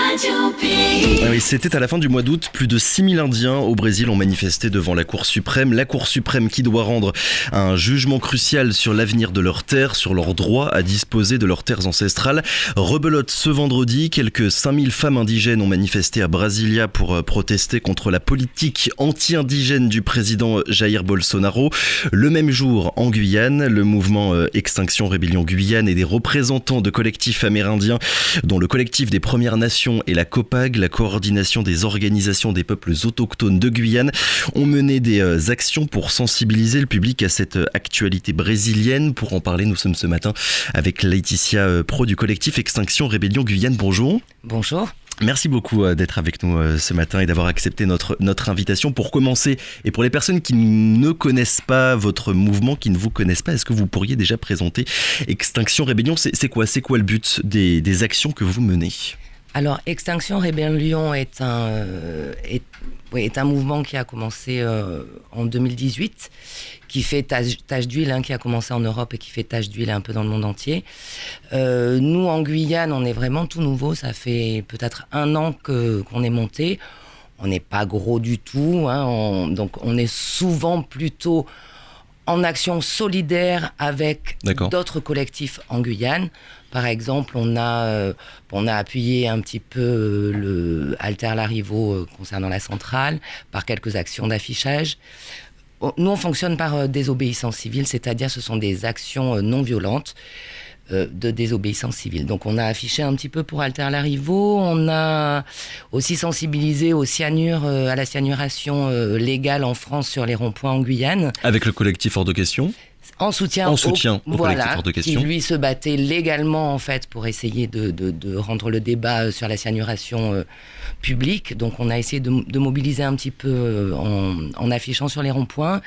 Ah oui, c'était à la fin du mois d'août. Plus de 6000 Indiens au Brésil ont manifesté devant la Cour suprême. La Cour suprême qui doit rendre un jugement crucial sur l'avenir de leurs terres, sur leur droit à disposer de leurs terres ancestrales. Rebelote ce vendredi, quelques 5000 femmes indigènes ont manifesté à Brasilia pour protester contre la politique anti-indigène du président Jair Bolsonaro. Le même jour, en Guyane, le mouvement Extinction Rébellion Guyane et des représentants de collectifs amérindiens, dont le collectif des Premières Nations et la COPAG, la coordination des organisations des peuples autochtones de Guyane, ont mené des actions pour sensibiliser le public à cette actualité brésilienne. Pour en parler, nous sommes ce matin avec Laetitia Pro du collectif Extinction Rébellion Guyane. Bonjour. Bonjour. Merci beaucoup d'être avec nous ce matin et d'avoir accepté notre invitation. Pour commencer, et pour les personnes qui ne connaissent pas votre mouvement, qui ne vous connaissent pas, est-ce que vous pourriez déjà présenter Extinction Rébellion ? C'est quoi le but des actions que vous menez ? Alors, Extinction Rébellion est un mouvement qui a commencé en 2018, qui fait tache d'huile, qui a commencé en Europe et qui fait tache d'huile un peu dans le monde entier. Nous, en Guyane, on est vraiment tout nouveau. Ça fait peut-être 1 an qu'on est monté. On n'est pas gros du tout. Donc, on est souvent plutôt en action solidaire avec d'autres collectifs en Guyane. Par exemple, on a appuyé un petit peu le Alter Larivo concernant la centrale, par quelques actions d'affichage. Nous, on fonctionne par désobéissance civile, c'est-à-dire ce sont des actions non violentes de désobéissance civile. Donc, on a affiché un petit peu pour Alter Larivo. On a aussi sensibilisé au cyanure, à la cyanuration légale en France sur les ronds-points en Guyane. Avec le collectif Hors de Question ? En soutien au collectif Hors de Question. Qui lui se battait légalement en fait pour essayer de rendre le débat sur la cyanuration publique. Donc on a essayé de mobiliser un petit peu en affichant sur les ronds-points.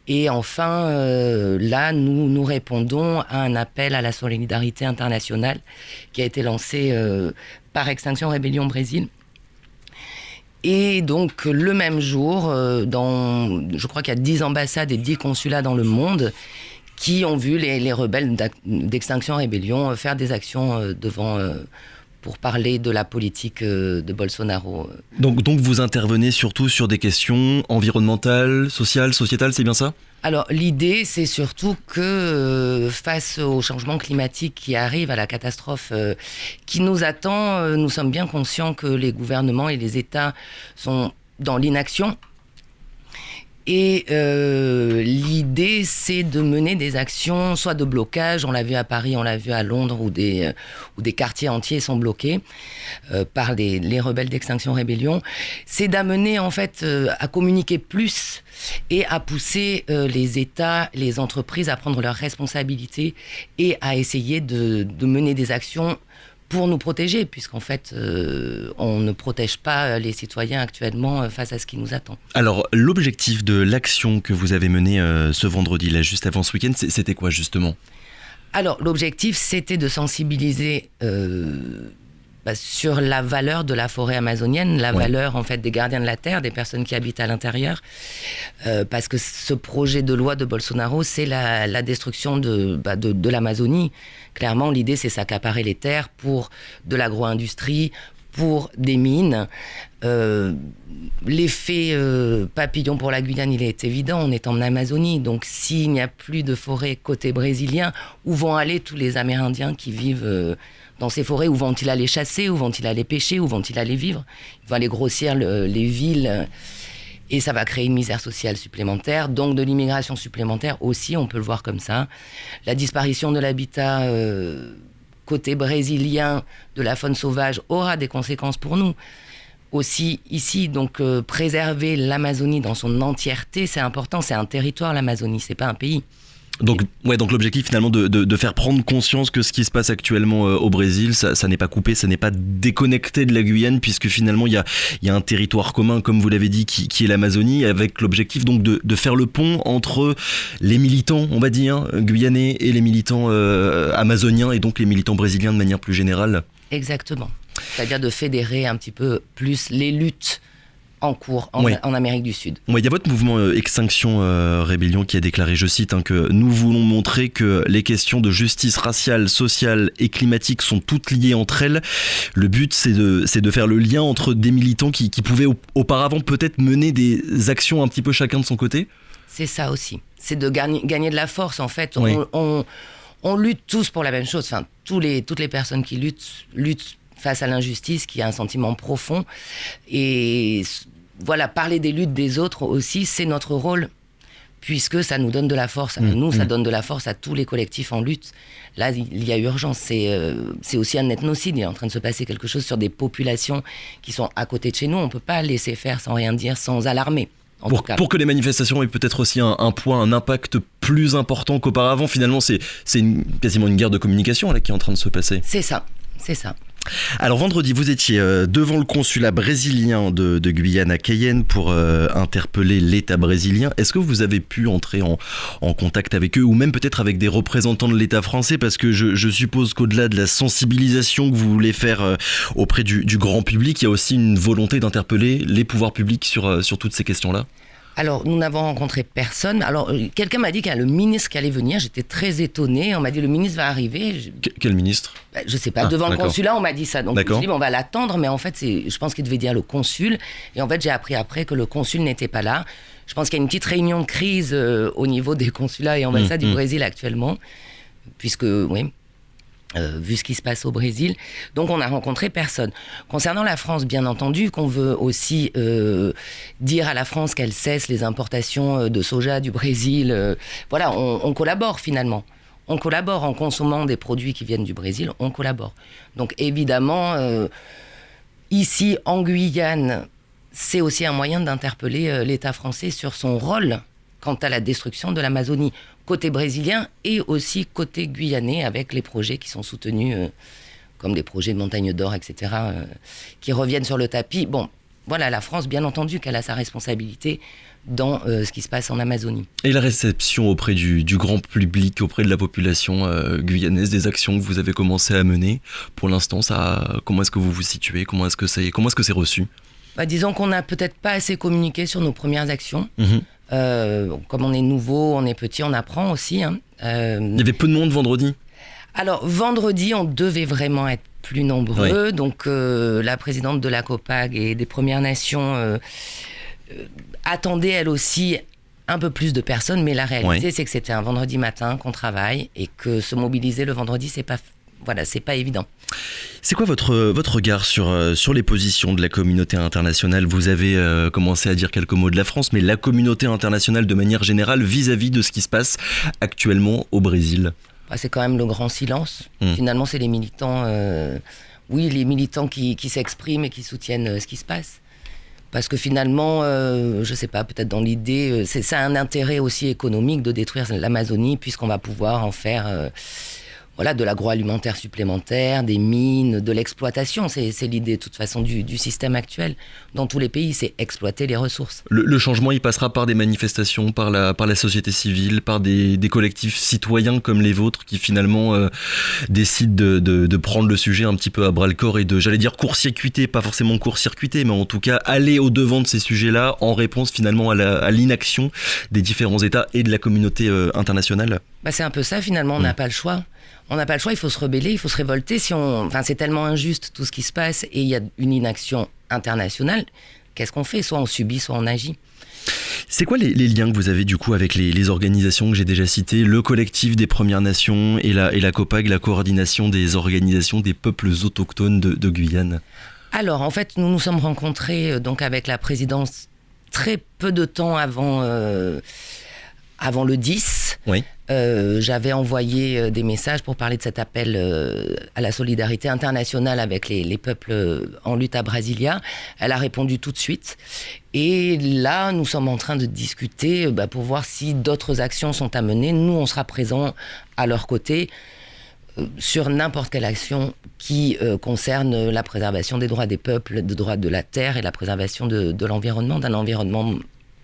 Et enfin, là, nous répondons à un appel à la solidarité internationale qui a été lancé par Extinction Rébellion Brésil. Et donc, le même jour, je crois qu'il y a 10 ambassades et 10 consulats dans le monde qui ont vu les rebelles d'Extinction Rébellion faire des actions pour parler de la politique de Bolsonaro. Donc vous intervenez surtout sur des questions environnementales, sociales, sociétales, c'est bien ça ? Alors l'idée, c'est surtout que face au changement climatique qui arrive, à la catastrophe qui nous attend, nous sommes bien conscients que les gouvernements et les États sont dans l'inaction. Et l'idée, c'est de mener des actions, soit de blocage, on l'a vu à Paris, on l'a vu à Londres, où des quartiers entiers sont bloqués par les rebelles d'Extinction Rébellion. C'est d'amener en fait à communiquer plus et à pousser les États, les entreprises à prendre leurs responsabilités et à essayer de mener des actions pour nous protéger, puisqu'en fait, on ne protège pas les citoyens actuellement face à ce qui nous attend. Alors, l'objectif de l'action que vous avez menée ce vendredi, là, juste avant ce week-end, c'était quoi, justement ? Alors, l'objectif, c'était de sensibiliser sur la valeur de la forêt amazonienne, la valeur, en fait, des gardiens de la terre, des personnes qui habitent à l'intérieur, parce que ce projet de loi de Bolsonaro, c'est la destruction de l'Amazonie. Clairement, l'idée, c'est s'accaparer les terres pour de l'agro-industrie, pour des mines. L'effet papillon pour la Guyane, il est évident, on est en Amazonie, donc s'il n'y a plus de forêt côté brésilien, où vont aller tous les Amérindiens qui vivent dans ces forêts? Où vont-ils aller chasser? Où vont-ils aller pêcher? Où vont-ils aller vivre? Ils vont aller grossir les villes, et ça va créer une misère sociale supplémentaire, donc de l'immigration supplémentaire aussi, on peut le voir comme ça. La disparition de l'habitat côté brésilien de la faune sauvage aura des conséquences pour nous aussi ici. Donc préserver l'Amazonie dans son entièreté, c'est important. C'est un territoire, l'Amazonie, c'est pas un pays. Donc l'objectif finalement de faire prendre conscience que ce qui se passe actuellement au Brésil, ça n'est pas coupé, ça n'est pas déconnecté de la Guyane, puisque finalement il y a un territoire commun, comme vous l'avez dit, qui est l'Amazonie, avec l'objectif donc de faire le pont entre les militants, on va dire, guyanais et les militants amazoniens, et donc les militants brésiliens de manière plus générale. Exactement. C'est-à-dire de fédérer un petit peu plus les luttes en cours Oui. en Amérique du Sud. Il y a votre mouvement Extinction Rébellion qui a déclaré, je cite, que nous voulons montrer que les questions de justice raciale, sociale et climatique sont toutes liées entre elles. Le but, c'est de faire le lien entre des militants qui pouvaient auparavant peut-être mener des actions un petit peu chacun de son côté. C'est ça aussi. C'est de gagner de la force, en fait. Oui. On lutte tous pour la même chose. Enfin, toutes les personnes qui luttent face à l'injustice, qui a un sentiment profond. Et voilà, parler des luttes des autres aussi, c'est notre rôle, puisque ça nous donne de la force. Ça donne de la force à tous les collectifs en lutte. Là, il y a urgence. C'est aussi un ethnocide. Il est en train de se passer quelque chose sur des populations qui sont à côté de chez nous. On ne peut pas laisser faire sans rien dire, sans alarmer. Pour que les manifestations aient peut-être aussi un poids, un impact plus important qu'auparavant, finalement, c'est quasiment une guerre de communication là, qui est en train de se passer. C'est ça. Alors vendredi, vous étiez devant le consulat brésilien de Guyane à Cayenne pour interpeller l'État brésilien. Est-ce que vous avez pu entrer en contact avec eux ou même peut-être avec des représentants de l'État français? Parce que je suppose qu'au-delà de la sensibilisation que vous voulez faire auprès du grand public, il y a aussi une volonté d'interpeller les pouvoirs publics sur toutes ces questions-là. Alors, nous n'avons rencontré personne. Alors, quelqu'un m'a dit qu'il y a le ministre qui allait venir. J'étais très étonnée. On m'a dit, le ministre va arriver. Quel ministre? Je ne sais pas. Devant le consulat, on m'a dit ça. Donc, je me suis dit, on va l'attendre. Mais en fait, je pense qu'il devait dire le consul. Et en fait, j'ai appris après que le consul n'était pas là. Je pense qu'il y a une petite réunion de crise au niveau des consulats et ambassades du Brésil actuellement. Puisque, oui... vu ce qui se passe au Brésil. Donc, on n'a rencontré personne. Concernant la France, bien entendu, qu'on veut aussi dire à la France qu'elle cesse les importations de soja du Brésil. Voilà, on collabore finalement. On collabore en consommant des produits qui viennent du Brésil, on collabore. Donc, évidemment, ici, en Guyane, c'est aussi un moyen d'interpeller l'État français sur son rôle quant à la destruction de l'Amazonie, côté brésilien et aussi côté guyanais, avec les projets qui sont soutenus, comme les projets de Montagne d'Or, etc., qui reviennent sur le tapis. Bon, voilà, la France, bien entendu, qu'elle a sa responsabilité dans ce qui se passe en Amazonie. Et la réception auprès du grand public, auprès de la population guyanaise, des actions que vous avez commencé à mener, pour l'instant, comment est-ce que vous vous situez? Comment est-ce que c'est reçu? Disons qu'on n'a peut-être pas assez communiqué sur nos premières actions. Comme on est nouveau, on est petit, on apprend aussi. Il y avait peu de monde vendredi? Alors, vendredi, on devait vraiment être plus nombreux. Oui. Donc, la présidente de la COPAG et des Premières Nations attendait, elle aussi, un peu plus de personnes. Mais la réalité, c'est que c'était un vendredi matin qu'on travaille et que se mobiliser le vendredi, c'est pas évident. C'est quoi votre regard sur les positions de la communauté internationale? Vous avez commencé à dire quelques mots de la France, mais la communauté internationale de manière générale vis-à-vis de ce qui se passe actuellement au Brésil? C'est quand même le grand silence. Finalement, c'est les militants, les militants qui s'expriment et qui soutiennent ce qui se passe. Parce que finalement, je sais pas, peut-être dans l'idée, ça a un intérêt aussi économique de détruire l'Amazonie, puisqu'on va pouvoir en faire... de l'agroalimentaire supplémentaire, des mines, de l'exploitation. C'est l'idée, de toute façon, du système actuel. Dans tous les pays, c'est exploiter les ressources. Le changement, il passera par des manifestations, par la société civile, par des collectifs citoyens comme les vôtres qui, finalement, décident de prendre le sujet un petit peu à bras-le-corps et de, j'allais dire, court-circuiter, pas forcément court-circuiter, mais en tout cas, aller au-devant de ces sujets-là en réponse, finalement, à l'inaction des différents États et de la communauté internationale. C'est un peu ça, finalement. On n'a pas le choix. On n'a pas le choix, il faut se rebeller, il faut se révolter. C'est tellement injuste tout ce qui se passe et il y a une inaction internationale. Qu'est-ce qu'on fait? Soit on subit, soit on agit. C'est quoi les liens que vous avez du coup avec les organisations que j'ai déjà citées, le collectif des Premières Nations et la COPAG, la coordination des organisations des peuples autochtones de Guyane? Alors, en fait, nous nous sommes rencontrés donc avec la présidence très peu de temps avant le 10. Oui. J'avais envoyé des messages pour parler de cet appel à la solidarité internationale avec les peuples en lutte à Brasilia. Elle a répondu tout de suite. Et là, nous sommes en train de discuter pour voir si d'autres actions sont à mener. Nous, on sera présents à leur côté sur n'importe quelle action qui concerne la préservation des droits des peuples, des droits de la terre et la préservation de l'environnement, d'un environnement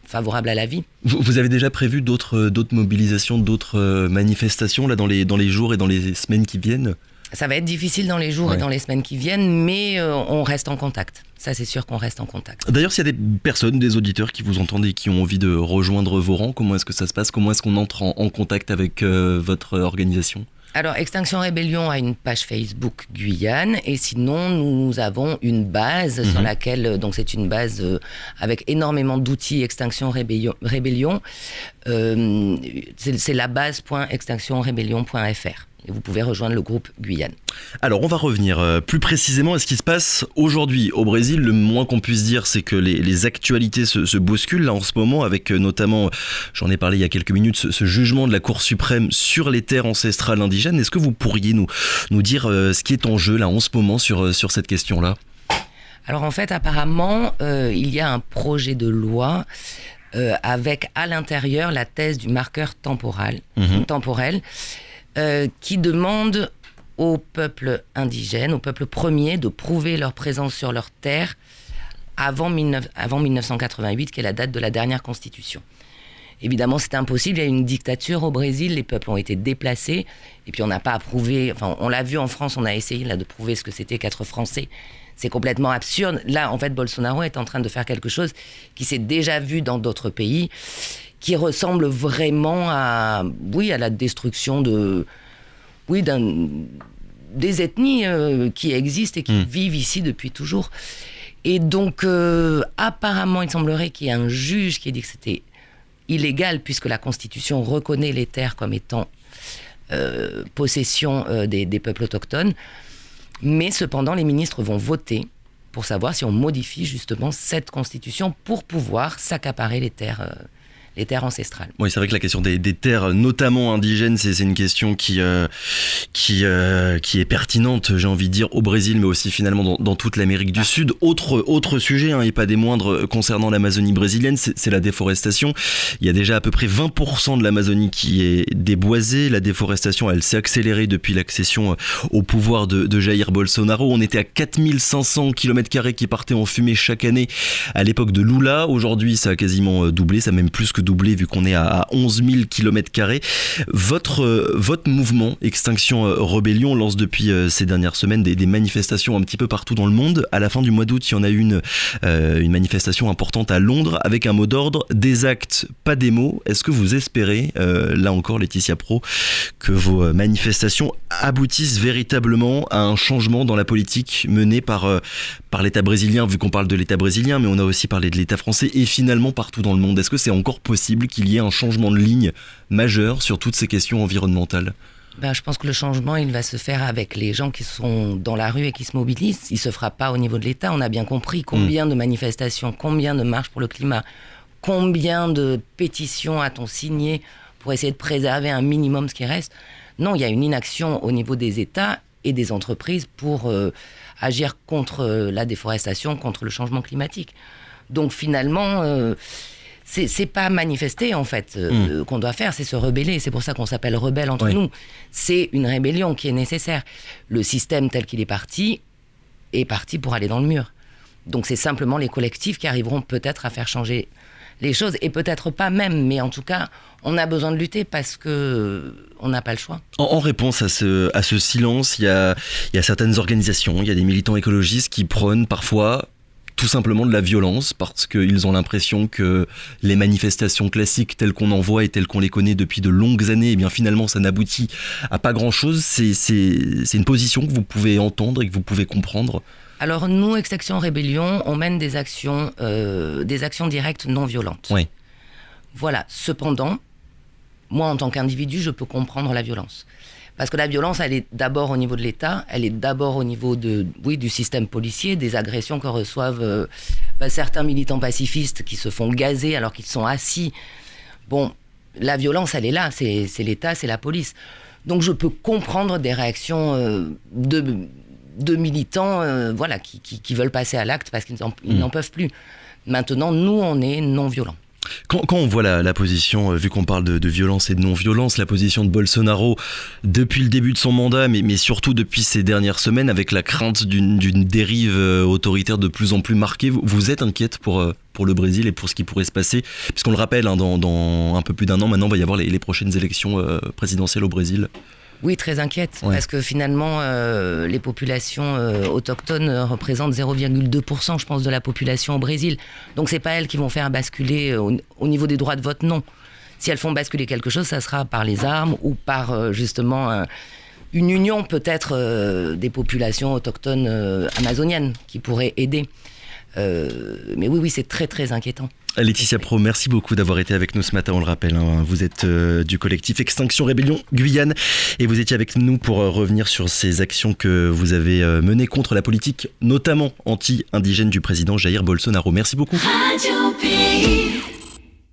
favorable à la vie. Vous avez déjà prévu d'autres mobilisations, d'autres manifestations là, dans les jours et dans les semaines qui viennent? Ça va être difficile dans les jours et dans les semaines qui viennent, mais on reste en contact. Ça, c'est sûr qu'on reste en contact. D'ailleurs, s'il y a des personnes, des auditeurs qui vous entendent et qui ont envie de rejoindre vos rangs, comment est-ce que ça se passe ? Comment est-ce qu'on entre en contact avec votre organisation ? Alors, Extinction Rébellion a une page Facebook Guyane, et sinon, nous avons une base sur laquelle, donc c'est une base avec énormément d'outils Extinction Rébellion. C'est la base.extinctionrebellion.fr. Et vous pouvez rejoindre le groupe Guyane. Alors, on va revenir plus précisément à ce qui se passe aujourd'hui au Brésil. Le moins qu'on puisse dire, c'est que les actualités se bousculent là en ce moment, avec notamment, j'en ai parlé il y a quelques minutes, ce jugement de la Cour suprême sur les terres ancestrales indigènes. Est-ce que vous pourriez nous dire ce qui est en jeu là en ce moment sur cette question-là ? Alors en fait, apparemment, il y a un projet de loi avec à l'intérieur la thèse du marqueur temporel. Qui demande aux peuples indigènes, aux peuples premiers, de prouver leur présence sur leur terre avant 1988, qui est la date de la dernière constitution. Évidemment, c'est impossible, il y a une dictature au Brésil, les peuples ont été déplacés, et puis on n'a pas à prouver, enfin on l'a vu en France, on a essayé là, de prouver ce que c'était qu'être français. C'est complètement absurde. Là, en fait, Bolsonaro est en train de faire quelque chose qui s'est déjà vu dans d'autres pays, qui ressemble vraiment à la destruction des ethnies qui existent et qui vivent ici depuis toujours. Et donc, apparemment, il semblerait qu'il y ait un juge qui ait dit que c'était illégal, puisque la Constitution reconnaît les terres comme étant possession des peuples autochtones. Mais cependant, les ministres vont voter pour savoir si on modifie justement cette Constitution pour pouvoir s'accaparer les terres ancestrales. Oui, c'est vrai que la question des terres, notamment indigènes, c'est une question qui est pertinente, j'ai envie de dire, au Brésil, mais aussi finalement dans toute l'Amérique du Sud. Autre sujet, et pas des moindres, concernant l'Amazonie brésilienne, c'est la déforestation. Il y a déjà à peu près 20% de l'Amazonie qui est déboisée. La déforestation, elle s'est accélérée depuis l'accession au pouvoir de Jair Bolsonaro. On était à 4500 km² qui partaient en fumée chaque année à l'époque de Lula. Aujourd'hui, ça a quasiment doublé, ça a même plus que doublé vu qu'on est à 11 000 km². Votre mouvement Extinction Rébellion lance depuis ces dernières semaines des manifestations un petit peu partout dans le monde. À la fin du mois d'août, il y en a eu une manifestation importante à Londres avec un mot d'ordre: des actes, pas des mots. Est-ce que vous espérez, là encore Laetitia Pro, que vos manifestations aboutissent véritablement à un changement dans la politique menée par l'État brésilien, vu qu'on parle de l'État brésilien, mais on a aussi parlé de l'État français et finalement partout dans le monde? Est-ce que c'est encore possible qu'il y ait un changement de ligne majeur sur toutes ces questions environnementales? Je pense que le changement, il va se faire avec les gens qui sont dans la rue et qui se mobilisent. Il ne se fera pas au niveau de l'État. On a bien compris combien de manifestations, combien de marches pour le climat, combien de pétitions a-t-on signé pour essayer de préserver un minimum ce qui reste. Non, il y a une inaction au niveau des États et des entreprises pour agir contre la déforestation, contre le changement climatique. Donc finalement, c'est pas manifester en fait qu'on doit faire, c'est se rebeller. C'est pour ça qu'on s'appelle rebelle entre nous. C'est une rébellion qui est nécessaire. Le système tel qu'il est parti pour aller dans le mur. Donc c'est simplement les collectifs qui arriveront peut-être à faire changer les choses, et peut-être pas même, mais en tout cas, on a besoin de lutter parce que on n'a pas le choix. En réponse à ce silence, il y a certaines organisations, il y a des militants écologistes qui prônent parfois tout simplement de la violence, parce qu'ils ont l'impression que les manifestations classiques telles qu'on en voit et telles qu'on les connaît depuis de longues années, eh bien finalement ça n'aboutit à pas grand-chose. C'est une position que vous pouvez entendre et que vous pouvez comprendre? Alors nous, Extinction Rébellion, on mène des actions directes non violentes. Oui. Voilà. Cependant, moi en tant qu'individu, je peux comprendre la violence. Parce que la violence, elle est d'abord au niveau de l'État, elle est d'abord au niveau du système policier, des agressions que reçoivent certains militants pacifistes qui se font gazer alors qu'ils sont assis. Bon, la violence, elle est là, c'est l'État, c'est la police. Donc je peux comprendre des réactions de militants qui veulent passer à l'acte parce qu'ils n'en peuvent plus. Maintenant, nous, on est non-violents. Quand on voit la position, vu qu'on parle de violence et de non-violence, la position de Bolsonaro depuis le début de son mandat, mais surtout depuis ces dernières semaines, avec la crainte d'une dérive autoritaire de plus en plus marquée, vous êtes inquiète pour le Brésil et pour ce qui pourrait se passer? Puisqu'on le rappelle, dans un peu plus d'un an maintenant, il va y avoir les prochaines élections présidentielles au Brésil. Oui, très inquiète, parce que finalement, les populations autochtones représentent 0,2%, je pense, de la population au Brésil. Donc, c'est pas elles qui vont faire basculer au niveau des droits de vote, non. Si elles font basculer quelque chose, ça sera par les armes ou par, justement, une union peut-être des populations autochtones amazoniennes qui pourrait aider. Mais oui, c'est très, très inquiétant. Laetitia Pro, merci beaucoup d'avoir été avec nous ce matin, on le rappelle. Vous êtes du collectif Extinction Rébellion Guyane et vous étiez avec nous pour revenir sur ces actions que vous avez menées contre la politique, notamment anti-indigène du président Jair Bolsonaro. Merci beaucoup. Radio Pays.